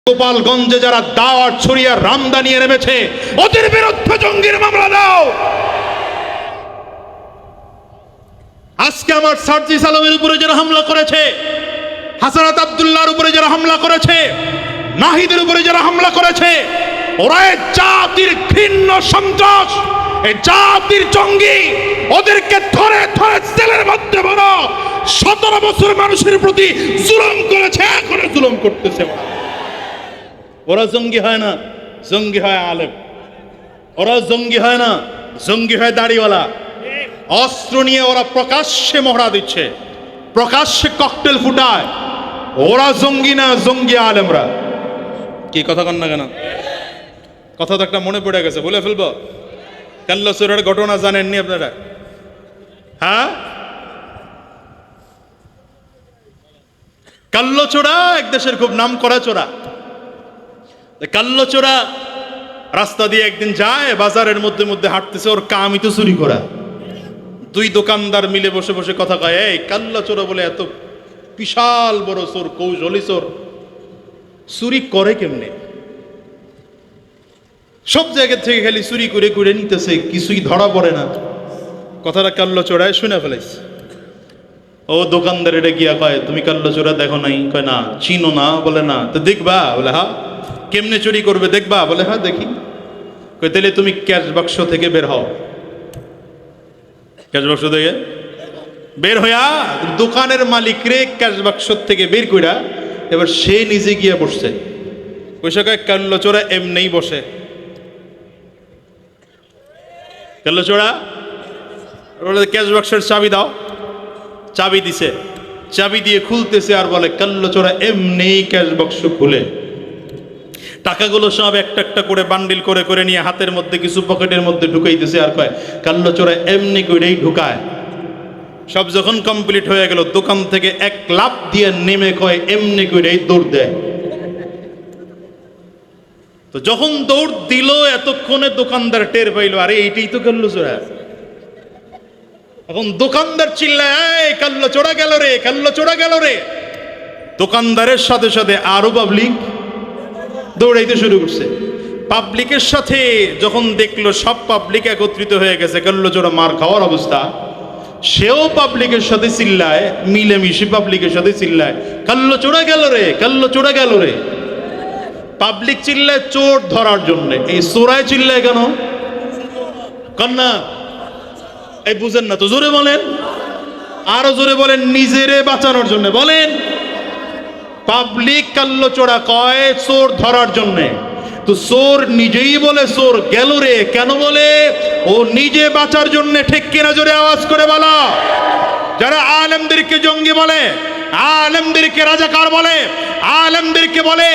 গোপালগঞ্জে যারা দাওয়াত ছড়িয়ে রামদা নিয়ে নেমেছে ওদের বিরুদ্ধে জঙ্গির মামলা দাও। আজকে আমার সার্জিস আলমের উপরে যারা হামলা করেছে, হাসানাত আব্দুল্লাহর উপরে যারা হামলা করেছে, নাহিদের উপরে যারা হামলা করেছে, ওরা জাতির ঘৃণ্য সন্ত্রাস, এই জাতির জঙ্গি। ওদেরকে ধরে ধরে সেলের মধ্যে বড় 17 বছর মানুষের প্রতি জুলুম করেছে, এখনো জুলুম করতেছে। ওরা জঙ্গি হয় না, জঙ্গি হয় আলেম। ওরা জঙ্গি হয় না, জঙ্গি হয় দাড়িওয়ালা। অস্ত্র নিয়ে ওরা প্রকাশ্যে মহড়া দিচ্ছে, প্রকাশ্যে ককটেল ফুটায়। ওরা জঙ্গি না, জঙ্গি আলেমরা। কি কথা কন না কেন? কথা তো একটা মনে পড়ে গেছে, বলে ফেলবো। কাল্লাচোরার ঘটনা জানেননি আপনারা? হ্যাঁ, কাল্লাচোরা এক দেশের খুব নাম করা চোরা। কাল্লাচোরা রাস্তা দিয়ে একদিন যায়, বাজারের মধ্যে মধ্যে হাঁটতেছে, ওর কামই তো চুরি করা। দুই দোকানদার মিলে বসে বসে কথা কয়, এই কাল্লাচোরা বলে এত বিশাল বড় চোর, কৌশলী চোর, চুরি করে কেমনে? সব জায়গা থেকে খালি চুরি করে করে নিতেছে, কিছুই ধরা পড়ে না। কথাটা কাল্লাচোরায় শুনে ফেলাইছে। ও দোকানদার এটা গিয়া কয়, তুমি কাল্লাচোরা দেখো নাই? কয় না। চিনো না? বলে না। তো দেখবা? বলে হ্যাঁ। কেমনে চুরি করবে দেখবা? বলে হ্যাঁ দেখি। কই তাহলে তুমি ক্যাশ বাক্স থেকে বের হও। ক্যাশ বাক্স থেকে বের হইয়া দোকানের মালিক রে ক্যাশ বাক্স থেকে বের কইরা এবার সে নিজে গিয়ে বসছে। পয়সা কয় কাল্লাচোরা এমনিই বসে। কাল্লাচোরা বলে ক্যাশ বাক্সের চাবি দাও। চাবি দিছে, চাবি দিয়ে খুলতেছে আর বলে কাল্লাচোরা এমনি ক্যাশ বাক্স খুলে টাকাগুলো সব একটা একটা করে বান্ডিল করে করে নিয়ে হাতের মধ্যে কিছু পকেটের মধ্যে ঢুকাইতেছে আর কয় কাল্লাচোরা এমনি করেই ঢুকায়। সব যখন কমপ্লিট হয়ে গেল, দোকান থেকে এক লাফ দিয়ে নেমে কয় এমনি করেই দৌড় দেয়। তো যখন দৌড় দিল, এতক্ষণে দোকানদার টের পাইল, আরে এইটাই তো কাল্লাচোরা। এখন দোকানদার চিল্লায়, এই কাল্লাচোরা গেল রে, কাল্লাচোরা গেল রে। দোকানদারের সাথে সাথে আরো পাবলিক দৌড়াইতে শুরু করছে। পাবলিকের সাথে যখন দেখলো সব পাবলিক একত্রিত হয়ে গেছে, কাল্লাচোরা মার খাওয়ার অবস্থা, সেও পাবলিকের সাথে চিল্লায়, মিলেমিশে পাবলিকের সাথে চিল্লায়, কাল্লাচোরা গেল রে, কাল্লাচোরা গেল রে। পাবলিক চিল্লায় চোর ধরার জন্য, এই চোরায় চিল্লায় কেন? কন্যা এই বুঝেন না তো? জোরে বলেন, আরো জোরে বলেন। নিজেরে বাঁচানোর জন্য বলেন। পাবলিক কাল্লাচোরা কয় চোর ধরার জন্য। তো চোর নিজেই বলে চোর গেল রে, কেন বলে? ও নিজে বাঁচার জন্য। ঠিক কিনা? জোরে আওয়াজ করে বলা। যারা আলেমদেরকে জঙ্গি বলে, আলেমদেরকে রাজাকার বলে, আলেমদেরকে বলে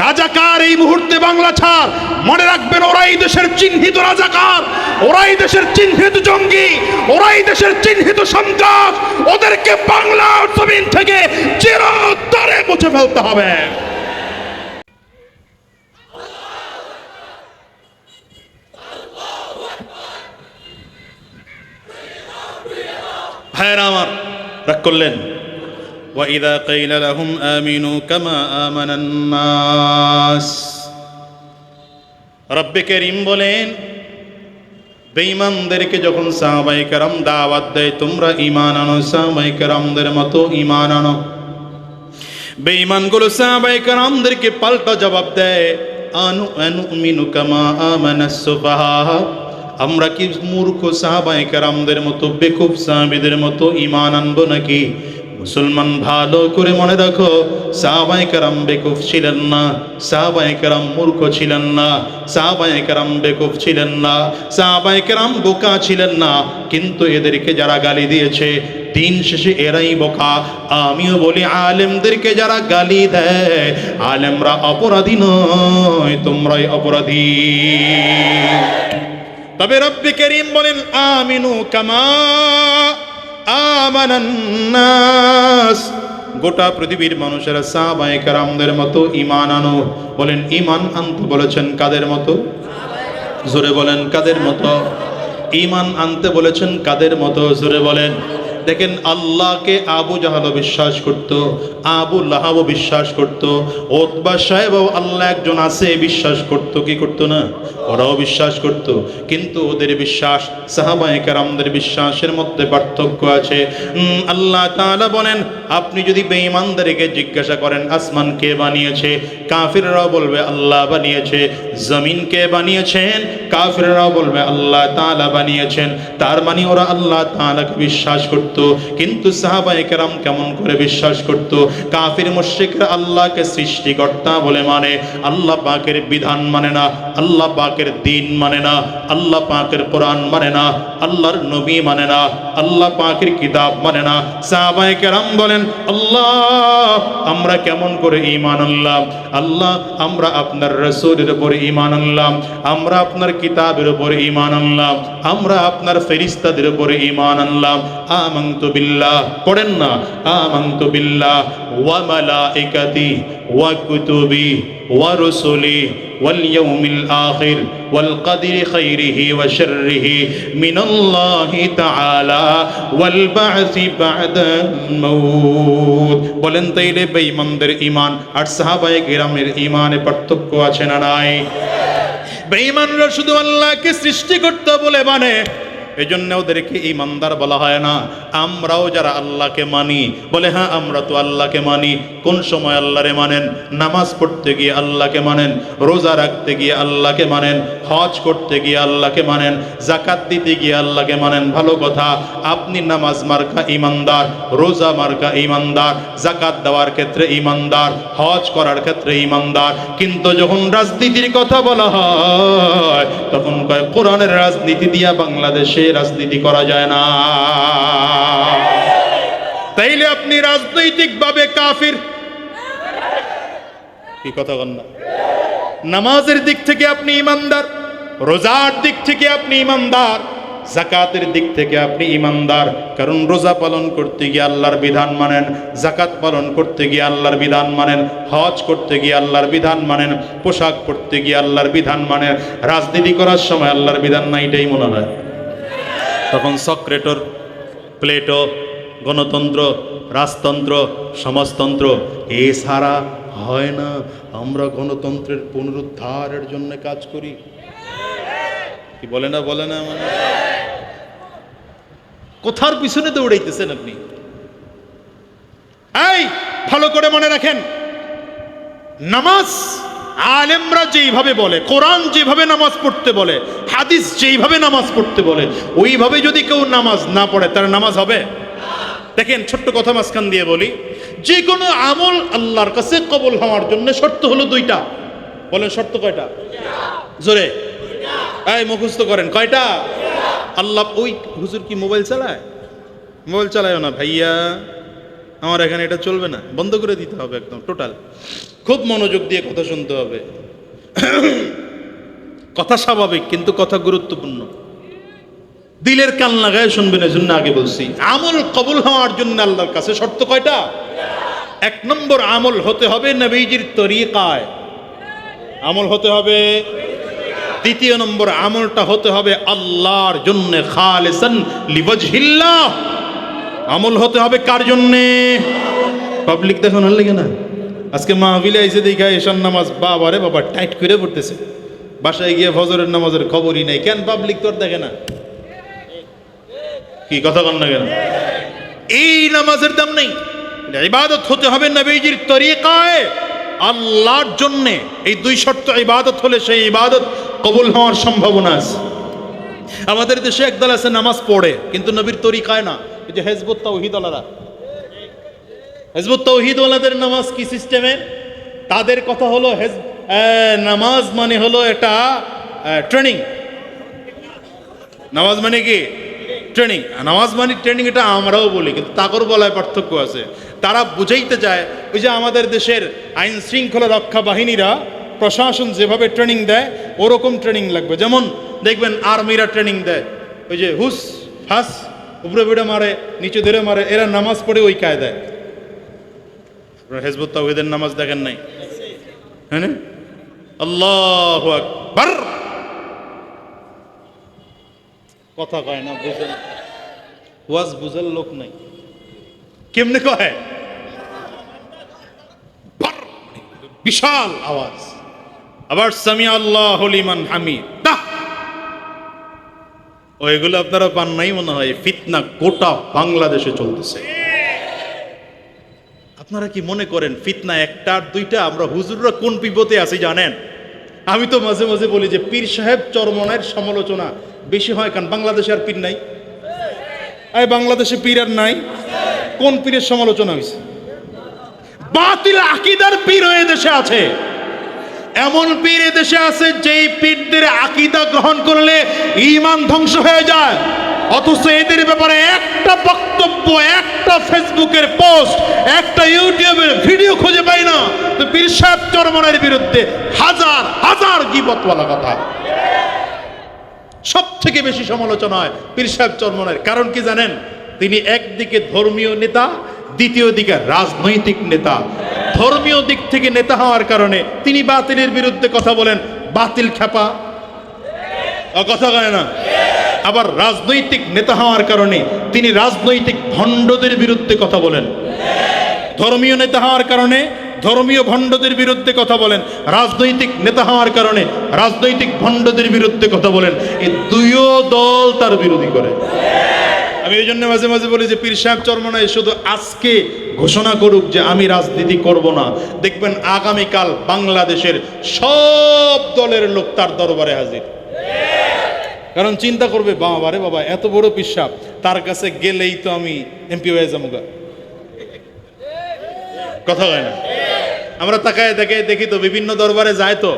রাজাকার, এই মুহূর্তে বাংলা ছাড়। মনে রাখবেন, ওরাই দেশের চিহ্নিত রাজাকার, ওরাই দেশের চিহ্নিত জঙ্গি, ওরাই দেশের চিহ্নিত সন্ত্রাস। ওদেরকে বাংলা জমিন থেকে চিরতরে মুছে ফেলতে হবে। ভাইরা আমার, রাগ করলেন? وَإِذَا قِيلَ لَهُمْ آمِنُوا كَمَا آمَنَ النَّاسُ। রব্বে করিম বলেন, বেঈমানদেরকে যখন সাহাবায়ে কেরাম দাওয়াত দেয়, তোমরা ঈমান আনো, সাহাবায়ে কেরামদের মতো ঈমান আনো। বেঈমানগুলো সাহাবায়ে কেরামদেরকে পাল্টা জবাব দেয়, আনুমিনু কামা আমানাস সুফাহা। আমরা কি মূর্খ সাহাবায়ে কেরামদের মতো, বেকুব সাহাবীদের মতো ঈমান আনবো নাকি? মুসলমান ভালো করে মনে রাখো, সাহাবায়ে কেরাম বেকুফ ছিলেন না, সাহাবায়ে কেরাম মূর্খ ছিলেন না, সাহাবায়ে কেরাম বেকুফ ছিলেন না, সাহাবায়ে কেরাম বোকা ছিলেন না। কিন্তু এদেরকে যারা গালি দিয়েছে, দিন শেষে এরাই বোকা। আমিও বলি, আলেমদেরকে যারা গালি দেয়, আলেমরা অপরাধী নয়, তোমরাই অপরাধী। তবে রব্বে করিম বলেন, আমিনু কামা আমানান নাস। গোটা পৃথিবীর মানুষেরা সাহাবায়ে কেরামদের মতো ঈমান আনো। বলেন ঈমান আনতে বলেছেন কাদের মতো? জোরে বলেন কাদের মতো? ঈমান আনতে বলেছেন কাদের মতো? জোরে বলেন। দেখেন আল্লাহকে আবু জাহালও বিশ্বাস করত, আবু লাহাবও বিশ্বাস করত, ওতবা সাহেবও আল্লাহ একজন আছে বিশ্বাস করত, কি করত না? ওরাও বিশ্বাস করত। কিন্তু ওদের বিশ্বাস সাহাবায়ে কেরামদের বিশ্বাসের মধ্যে পার্থক্য আছে। আল্লাহ তাআলা বলেন, আপনি যদি বেঈমানদেরকে জিজ্ঞাসা করেন আসমান কে বানিয়েছে, কাফিররাও বলবে আল্লাহ বানিয়েছে। জমিন কে বানিয়েছেন, কাফিররাও বলবে আল্লাহ তাআলা বানিয়েছেন। তার মানে ওরা আল্লাহ তাআলাকে বিশ্বাস করত। কিন্তু সাহাবায়ে কেরাম কেমন করে বিশ্বাস করত? কাফির মুশরিকরা আল্লাহকে সৃষ্টিকর্তা বলে মানে, আল্লাহ পাকের বিধান মানে না, আল্লাহ পাকের দ্বীন মানে না, আল্লাহ পাকের কোরআন মানে না, আল্লাহর নবী মানে না, আল্লাহ পাকের কিতাব মানে না। সাহাবায়ে কেরাম বলেন, আল্লাহ আমরা কেমন করে ঈমান আনলাম? আল্লাহ আমরা আপনার রাসূলের উপর ঈমান আনলাম, আমরা আপনার কিতাবের উপর ঈমান আনলাম, আমরা আপনার ফেরেশতাদের উপর ঈমান আনলাম। আমানতু বিল্লাহ, পড়েন না, আমানতু বিল্লাহ ওয়া মালাইকাতি ওয়া কুতুবি ওয়া রুসুলি ওয়াল ইয়াউমিল আখির ওয়াল কদরি খাইরিহি ওয়া শাররিহি মিনাল্লাহি তাআলা ওয়াল বা'সি বা'দাল মাউত। বলেন তাইলে বেঈমানদের ঈমান আর সাহাবায়ে কেরামের ঈমানে পার্থক্য আছে না নাই? বেঈমানরা শুধু আল্লাহকে সৃষ্টিকর্তা বলে মানে, এজন্য ওদেরকে ঈমানদার বলা হয় না। আমরাও যারা আল্লাহকে মানি, বলে হ্যাঁ আমরা তো আল্লাহকে মানি। কোন সময় আল্লাহরে মানেন? নামাজ পড়তে গিয়ে আল্লাহকে মানেন, রোজা রাখতে গিয়ে আল্লাহকে মানেন, হজ করতে গিয়ে আল্লাহকে মানেন, যাকাত দিতে গিয়ে আল্লাহকে মানেন। ভালো কথা, আপনি নামাজ মার্কা ঈমানদার, রোজা মার্কা ঈমানদার, যাকাত দেওয়ার ক্ষেত্রে ঈমানদার, হজ করার ক্ষেত্রে ঈমানদার। কিন্তু যখন রাজনীতির কথা বলা হয় তখন কয় কোরআনের রাজনীতি দিয়া বাংলাদেশে রাজনীতি করা যায় না। তাইলে আপনি রাজনৈতিকভাবে কাফির। কি কথা বল না? নামাজের দিক থেকে আপনি ঈমানদার, রোজার দিক থেকে আপনি ঈমানদার, যাকাতের দিক থেকে আপনি ঈমানদার। কারণ রোজা পালন করতে গিয়ে আল্লাহর বিধান মানেন, যাকাত পালন করতে গিয়ে আল্লাহর বিধান মানেন, হজ করতে গিয়ে আল্লাহর বিধান মানেন, পোশাক পরতে গিয়ে আল্লাহর বিধান মানেন। রাজনীতি করার সময় আল্লাহর বিধান না, এটাই মনে হয়। তখন সক্রেটর, প্লেটো, গণতন্ত্র, রাজতন্ত্র, সমাজতন্ত্র এছাড়া হয় না। আমরা গণতন্ত্রের পুনরুদ্ধারের জন্য কাজ করি। কি বলে না, বলে না? মানে কোথার পিছনে দৌড়াইতেছেন আপনি? এই ভালো করে মনে রাখেন, নামাজ আলেমরা যেইভাবে বলে, কোরআন যেভাবে নামাজ পড়তে বলে, হাদিস যেইভাবে নামাজ পড়তে বলে, ওইভাবে যদি কেউ নামাজ না পড়ে তার নামাজ হবে? দেখেন, ছোট্ট কথা মাঝখান দিয়ে বলি, যে কোনো আমল আল্লাহর কাছে কবুল হওয়ার জন্য শর্ত হলো দুইটা। বলেন শর্ত কয়টা? জোরে এই মুখস্থ করেন, কয়টা? আল্লাহ, ওই হুজুর কি মোবাইল চালায়? মোবাইল চালায় না ভাইয়া, আমার এখানে এটা চলবে না, বন্ধ করে দিতে হবে একদম টোটাল। খুব মনোযোগ দিয়ে কথা শুনতে হবে। কথা স্বাভাবিক কিন্তু কথা গুরুত্বপূর্ণ, দিলের কান লাগায় শুনবেন। এজন্য আগে বলছি, আমল কবুল হওয়ার জন্য আল্লাহর কাছে শর্ত কয়টা? এক নম্বর, আমল হতে হবে নবীজির তরিকায়, আমল হতে হবে। দ্বিতীয় নম্বর, আমলটা হতে হবে আল্লাহর জন্য, খালিসান লিওয়াজহিল্লাহ। আমল হতে হবে কার জন্যে? পাবলিক দেখুন লাগে না, আজকে মাহফিলে এসে দেখা এশার নামাজ বাবা রে বাবা টাইট করে পড়তেছে, বাসায় গিয়ে ফজরের নামাজের খবরই নেই। কেন? পাবলিক তোর দেখে না। কি কথা বল না কেন? এই নামাজের দাম নেই। ইবাদত হতে হবে নবীজির তরিকায়, আল্লাহর জন্যে। এই দুই শর্ত ইবাদত হলে সেই ইবাদত কবুল হওয়ার সম্ভাবনা আছে। আমাদের দেশে একদল আছে নামাজ পড়ে কিন্তু নবীর তরিকায় না। এই যে হিজবুত তাওহীদ ওয়ালারা, হিজবুত তাওহীদ ওয়ালাদের নামাজ কি সিস্টেমে? তাদের কথা হলো নামাজ মানে হলো এটা ট্রেনিং। নামাজ মানে কি? ট্রেনিং। নামাজ মানে ট্রেনিং, এটা আমরাও বলি কিন্তু তাকর বলায় পার্থক্য আছে। তারা বুঝাইতে চায় ওই যে আমাদের দেশের আইন শৃঙ্খলা রক্ষা বাহিনীরা, প্রশাসন যেভাবে ট্রেনিং দেয় ওরকম ট্রেনিং লাগবে। যেমন দেখবেন আর্মিরা ট্রেনিং দেয়, ওই যে হুস ফাস উপরে বেড়ে মারে, নিচে ধরে মারে, এরা নামাজ পড়ে ওই কায়দায়। হিজবুত তাওহীদের নামাজ দেখেন নাই? হ্যাঁ, আল্লাহু আকবার। কথা কয় না, বুঝেন? ওয়াজ বুঝার লোক নাই, কেমনে কয় বিশাল আওয়াজ, আবার সামি আল্লাহু লিমান হামিদ, ওইগুলো আপনারা পান নাই মনে হয়। ফিতনা গোটা বাংলাদেশে চলতেছে। আপনারা কি মনে করেন ফিতনা একটা আর দুইটা? আমরা হুজুররা কোন বিপদে আছি জানেন? আমি তো মাঝে মাঝে বলি যে পীর সাহেব চরমনের সমালোচনা বেশি হয়, কারণ বাংলাদেশে আর পীর নাই। এই বাংলাদেশে পীর আর নাই, কোন পীরের সমালোচনা হয়েছে? বাতিল আকীদার পীর হয়ে দেশে আছে। এমন পীর দেশে আছে যেই পীরদের আকীদা গ্রহণ করলে ঈমান ধ্বংস হয়ে যায়, অথচ এদের ব্যাপারে একটা বক্তব্য, একটা ফেসবুকের পোস্ট, একটা ইউটিউবের ভিডিও খুঁজে পাই না। তো পীর সাহেব চরমনের বিরুদ্ধে হাজার হাজার গীবত বলা কথা। সব থেকে বেশি সমালোচনা হয় পীর সাহেব চরমনের। কারণ কি জানেন? তিনি একদিকে ধর্মীয় নেতা, দ্বিতীয় দিকে রাজনৈতিক নেতা। ধর্মীয় দিক থেকে নেতা হওয়ার কারণে তিনি বাতিলের বিরুদ্ধে কথা বলেন, বাতিল খেপা কথা কয় না। আবার রাজনৈতিক নেতা হওয়ার কারণে তিনি রাজনৈতিক ভণ্ডদের বিরুদ্ধে কথা বলেন। ধর্মীয় নেতা হওয়ার কারণে ধর্মীয় ভণ্ডদের বিরুদ্ধে কথা বলেন, রাজনৈতিক নেতা হওয়ার কারণে রাজনৈতিক ভণ্ডদের বিরুদ্ধে কথা বলেন। এই দুইও দল তার বিরোধী করে। আমি এই জন্য মাঝে মাঝে বলি যে পীর সাহেব চরমনাই শুধু আজকে ঘোষণা করুক যে আমি রাজনীতি করব না, দেখবেন আগামীকাল বাংলাদেশের সব দলের লোক তার দরবারে হাজির। কারণ চিন্তা করবে, বাবা রে বাবা, এত বড় পীর সাহেব, তার কাছে গেলেই তো আমি এমপি হয়ে যাবো। কথা হয় না? আমরা তাকায় দেখি তো বিভিন্ন দরবারে যায় তো,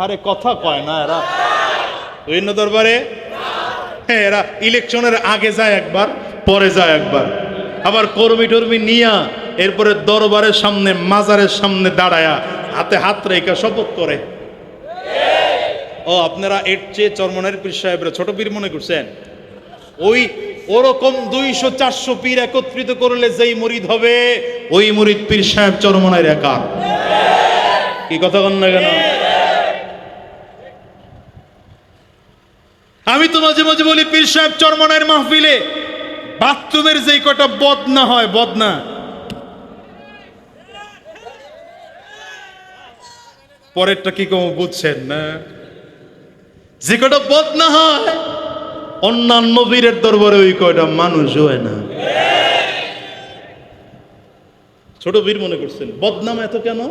আরে কথা কয় না এরা বিভিন্ন দরবারে। হ্যাঁ, এরা ইলেকশনের আগে যায় একবার, পরে যায় একবার, আবার কর্মী টর্মী নিয়া এরপরে দরবারের সামনে মাজারের সামনে দাঁড়ায়া হাতে হাত রেখা শপথ করে। ও আপনারা এর চেয়ে চরমনের পীর সাহেবরা ছোট পীর মনে করছেন? ওই ওরকম 200-400 পীর একত্রিত করলে যেই মুরিদ হবে, ওই মুরিদ পীর সাহেব চরমনের একা। কি কথা বল না কেন? আমি তো মাঝে মাঝে বলি পীর সাহেব চরমনের মাহফিলে বাথরুমের যেই কটা বদনা হয়, বদনা, পরেরটা কি কম বুঝছেন না? যে কটা বদনা হয় অন্যান্য বীরের দরবারে ওই কয়টা মানুষ হয় না। ছোট বীর মনে করছেন? বদনাম এত কেন?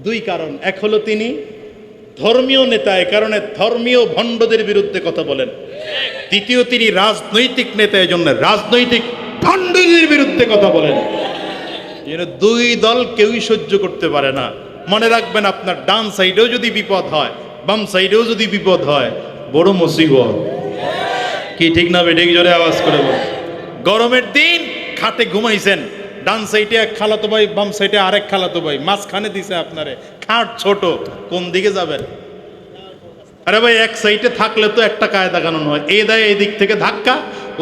দুই কারণ। এক হলো তিনি ধর্মীয় নেতা, এ কারণে ধর্মীয় ভণ্ডদের বিরুদ্ধে কথা বলেন। দ্বিতীয়, তিনি রাজনৈতিক নেতা, এই জন্য রাজনৈতিক ভণ্ডদের বিরুদ্ধে কথা বলেন। দুই দল কেউই সহ্য করতে পারে না। মনে রাখবেন, আপনার ডান সাইডেও যদি বিপদ হয়, বাম সাইডেও যদি বিপদ হয়, বড় মুসিবত। কি ঠিক না বেঠিক? জোরে আওয়াজ করে বল। গরমের দিন খাটে ঘুমাইছেন, ডান সাইডে এক খালাতো ভাই, বাম সাইডে আরেক খালাতো ভাই, মাঝখানে দিছে আপনারে, খাট ছোট, কোন দিকে যাবেন? আরে ভাই, এক সাইডে থাকলে তো একটা কায়দা কানুন হয়, এ দেয় এই দিক থেকে ধাক্কা,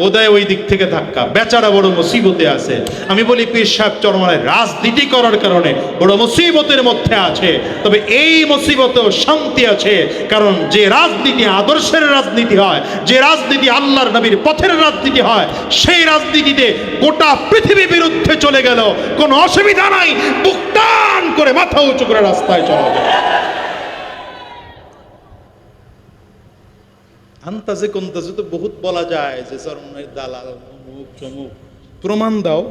ও দেয় ওই দিক থেকে ধাক্কা, বেচারা বড় মুসিবতে আছে। আমি বলি পীর সাহেব চরমনাই রাজনীতি করার কারণে বড় মুসিবতের মধ্যে আছে, তবে এই মুসিবতেও শান্তি আছে। কারণ যে রাজনীতি আদর্শের রাজনীতি হয়, যে রাজনীতি আল্লাহর নবীর পথের রাজনীতি হয়, সেই রাজনীতিতে গোটা পৃথিবী বিরুদ্ধে চলে গেল কোনো অসুবিধা নাই, বুক টান করে মাথা উঁচু করে রাস্তায় চলা যায়। আন্তাজে কোনতাজে তো বহুত বলা যায় যে চরমনাই দালাল, অমুক তমুক, প্রমাণ দাও।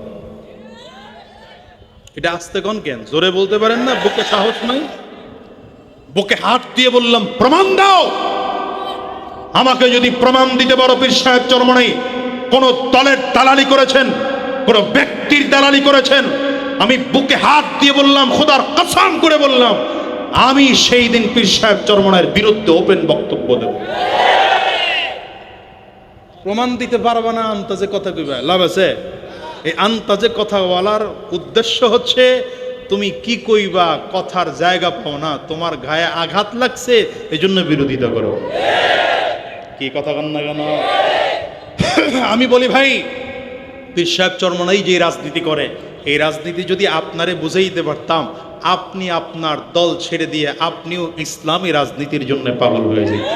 এটা আস্তে কোন কেন? জোরে বলতে পারেন না? বুকে সাহস নাই? বুকে হাত দিয়ে বললাম প্রমাণ দাও। আমাকে যদি প্রমাণ দিতে পারো পীর সাহেব চরমনাই কোন দলের দালালি করেছেন, কোন ব্যক্তির দালালি করেছেন, আমি বুকে হাত দিয়ে বললাম, খোদার কসম করে বললাম, আমি সেই দিন পীর সাহেব চরমনাইয়ের বিরুদ্ধে ওপেন বক্তব্য দেব। প্রমাণ দিতে পারবা না, আন্তাজে কথা কইবা, লাভ আছে? এই আন্তাজে কথা বলার উদ্দেশ্য হচ্ছে তুমি কি কইবা কথার জায়গা পাও না, তোমার গায়ে আঘাত লাগছে এই জন্য বিরোধিতা করো। কি কথা বল না কেন? আমি বলি ভাই, পীর সাহেব চরমনাই যে রাজনীতি করে, এই রাজনীতি যদি আপনারে বুঝাইতে পারতাম, আপনি আপনার দল ছেড়ে দিয়ে আপনিও ইসলামী রাজনীতির জন্য পাগল হয়ে যেতেন।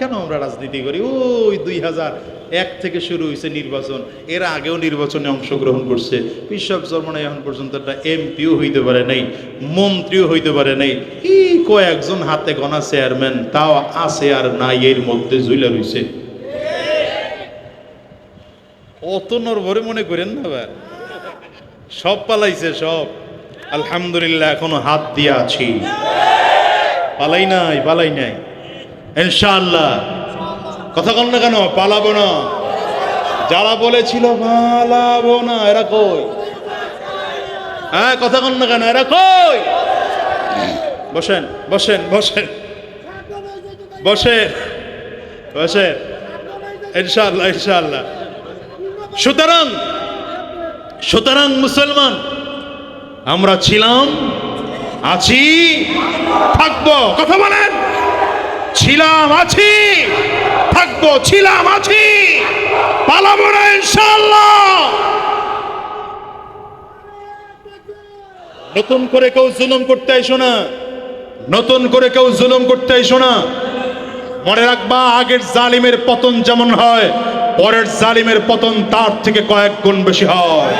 কেন আমরা রাজনীতি করি? ওই 2001 থেকে শুরু হয়েছে নির্বাচন, এর আগেও নির্বাচনে অংশগ্রহণ করছে। পিসাব চরমনে এখন পর্যন্ত একটা এমপিও হইতে পারে নাই, মন্ত্রীও হইতে পারে নাই। এই কয়েকজন হাতে গোনা চেয়ারম্যান, তাও আছে আর নাই, এর মধ্যে ঝুলে রইছে। অত নরভরে মনে করেন না ভাই, সব পালাইছে সব। আলহামদুলিল্লাহ এখনো হাত দিয়ে আছি, পালাই নাই ইনশাআল্লাহ। কথা কন না কেন? পালাবো না। যারা বলেছিল পালাবো না, এরা কই? হ্যাঁ, কথা কন না কেন? এরা কই? বসেন বসেন বসেন বসেন বসেন, ইনশাআল্লাহ ইনশাআল্লাহ। সুতরাং মুসলমান আমরা ছিলাম, আছি, থাকবো। কথা বলেন, ছিলাম, আছি, থাকবো, ছিলাম, আছি, পালাবো না ইনশাআল্লাহ। নতুন করে কেউ জুলুম করতে আইসো না, নতুন করে কেউ জুলুম করতে আইসো না। মনে রাখবা, আগের জালিমের পতন যেমন হয়, পরের জালিমের পতন তার থেকে কয়েক গুণ বেশি হয়।